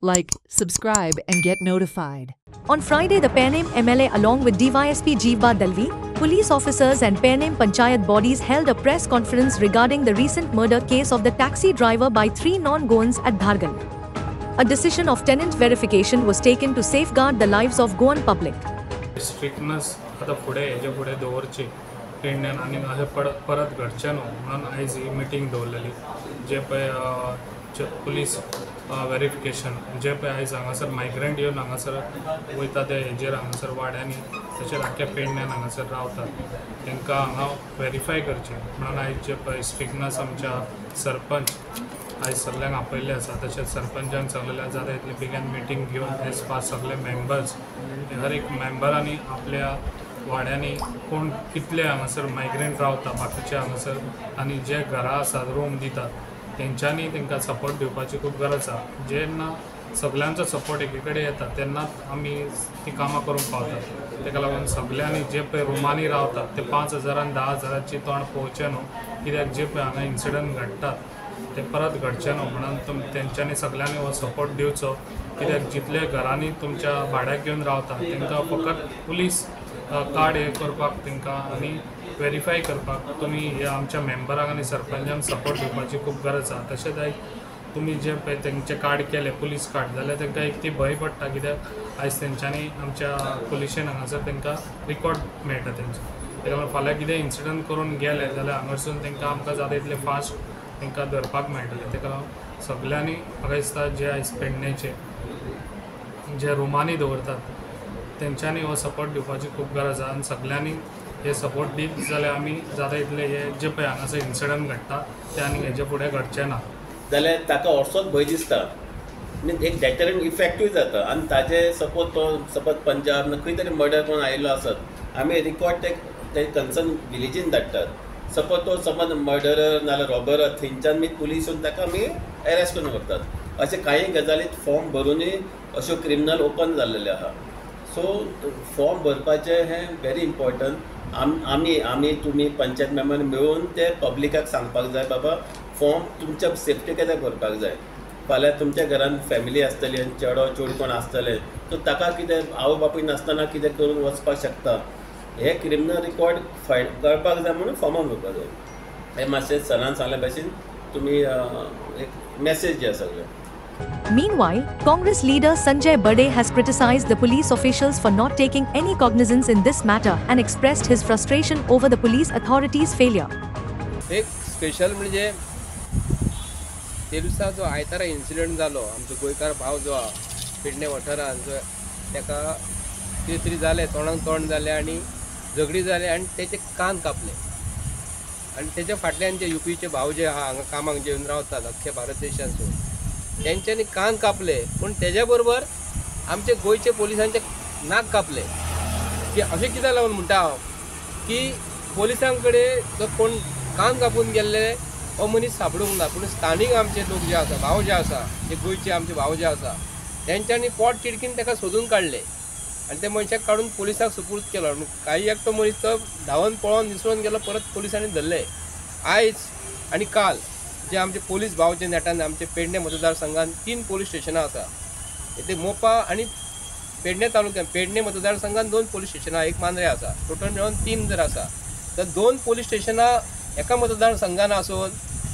like, subscribe and get notified. On Friday, the Panem MLA along with DYSP Jeevba Dalvi, police officers and Panem Panchayat bodies held a press conference regarding the recent murder case of the taxi driver by 3 non-Goans at Dhargal. A decision of tenant verification was taken to safeguard the lives of Goan public. Strictness आता फुडें हेजे फुडें दवरची पेडण्यान आनी अशें परत घडचें न्हू म्हणून आयज ही मिटींग दवरलेली जे पळय पुलीस व्हेरिफिकेशन जे पळय आयज हांगासर मायग्रंट येवन हांगासर वयता ते हेजेर हांगासर वाड्यांनी तशेंच आख्या पेडण्यान हांगासर रावतात तांकां हांगा व्हेरीफाय करचें म्हणून आयज जे पळय स्ट्रिक्टनेस आमच्या सरपंच आयज सगल्यांक आपयल्ले आसा तशेंच सरपंचांक सांगलेलें जाता तितले बेगीन मिटींग घेवन एज पास सगळे मेंबर्स हर एक मेंबरांनी आपल्या वाड्यांनी कोण कितले हांगासर मायग्रंट रावता बाकीचे हांगासर आनी जे घरां आसात रूम दितात तेंच्यांनी तांकां सपोर्ट दिवपाची खूब गरज आसा जेन्ना सगळ्यांचो सपोर्ट एके कडेन येता तेन्नाच आमी ती कामां करूंक पावतात ताका लागून सगळ्यांनी जे पळय रुमांनी रावतात ते 5,000 आनी 10,000ची तोंड पळोवचें न्हू कित्याक जे पळय हांगा इन्सिडंट घडटात ते परत घडचें न्हू म्हणून तेंच्यांनी सगळ्यांनी हो सपोर्ट दिवचो कित्याक जितले घरांनी तुमच्या भाड्याक घेवन रावता तांकां फकत पुलीस कार्ड हे करपाक तांकां आनी व्हेरीफाय करपाक तुमी हे आमच्या मेंबरांक आनी सरपंचांक सपोर्ट दिवपाची खूब गरज आसा तशेंच आयज तुमी जे पळय तेंचे कार्ड केले पुलीस कार्ड जाल्यार तांकां एक ती भंय पडटा कित्याक आयज तेंच्यांनी आमच्या पुलिशेन हांगासर तांकां रिकॉर्ड मेळटा तेंचो ताका लागून फाल्यां कितें इन्सिडंट करून गेले जाल्यार हांगासून तांकां आमकां जाता तितले फास्ट तांकां धरपाक मेळटलें ताका लागून सगळ्यांनी म्हाका दिसता जे आयज पेडणेचे जे रुमांनी दवरतात तेंच्यांनी हो सपोर्ट दिवपाची खूब गरज आसा आनी सगळ्यांनी हे सपोर्ट दीत जाल्यार आमी जाता तितले हे जे पळय हांगासर इन्सिडंट घडटा ते आनी हेजे फुडें घडचें ना जाल्यार ताका असोच भंय दिसता आनी एक डेटरंट इफेक्टूय जाता आनी ताजे सपोज तो सपोज पंजाब खंय तरी मर्डर करून आयिल्लो आसत आमी रिकॉर्ड ते कन्सर्न विलेजीन धाडटात सपोज तो समज मर्डरर नाल्यार रॉबर थंयच्यान मी पुलीस येवन ताका आमी अरेस्ट करून व्हरतात अशे काही गजालीत फॉर्म भरूनय अश्यो क्रिमिनल ओपन जाल्लेले आहा सो फॉर्म भरपाचें हें व्हेरी इम्पॉर्टंट आमी तुमी पंचायत मेंबर मेळून ते पब्लिकाक सांगपाक जाय बाबा फॉर्म तुमच्या सेफ्टी कितें करपाक जाय फाल्यां तुमच्या घरान फॅमिली आसतली आनी चेडो चेडूं कोण आसतले सो ताका कितें आवय बापूय नासतना कितें करून वचपाक शकता हे क्रिमिनल रिकॉर्ड फायल करपाक जाय म्हणून फॉर्मान भरपाक जाय हे मातशें सरान सांगले भाशेन तुमी एक मेसेज दिया सगळे. Meanwhile, Congress leader Sanjay Bade has criticized the police officials for not taking any cognizance in this matter and expressed his frustration over the police authorities' failure. एक स्पेशल म्हणजे ते दिसा जो आयतारा इन्सिडंट जालो आमचो गोंयकार भाव जो पेडणे वाठारांत जो ताका कितें तरी जालें तोंडाक तोंड जालें आनी झगडी जाले आनी तेचे कान कापले आनी तेच्या फाटल्यान जे युपीचे भाव जे आहा हांगा कामाक जे येवन रावतात अख्ख्या भारत देशांतून तेंच्यांनी कान कापले पूण तेज्या बरोबर आमचे गोंयचे पोलिसांचे नाक कापले की अशें कित्याक लागून म्हणटा हांव की पोलिसां कडेन जो कोण कान कापून गेल्ले हो मनीस सापडूंक ना पूण स्थानीक आमचे लोक जे आसा भाव जे आसा जे गोंयचे आमचे भाव जे आसा तेंच्यांनी पोट चिडकीन ताका सोदून काडले आनी ते मनशाक काडून पोलिसांक सुपूर्द केलो काही एकटो मनीस तो धांवन पळोवन विसरून गेलो परत पोलिसांनी धरले आयज आनी काल जे आमचे पोलीस भाव जे नेटान आमचे पेडणे मतदारसंघात 3 पोलीस स्टेशनां आसा ते मोपा आनी पेडणे तालुक्यात पेडणे मतदारसंघात 2 पोलीस स्टेशनां एक मांद्रे आसा टोटल मेळून 3 जर आसा तर 2 पोलीस स्टेशनां एका मतदारसंघान आसून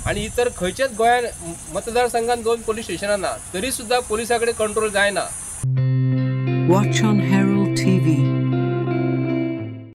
आनी इतर खंयच्याच गोंयान मतदारसंघात 2 पोलीस स्टेशनां ना तरी सुद्दां पोलिसां कडेन कंट्रोल जायना. Watch on Herald TV.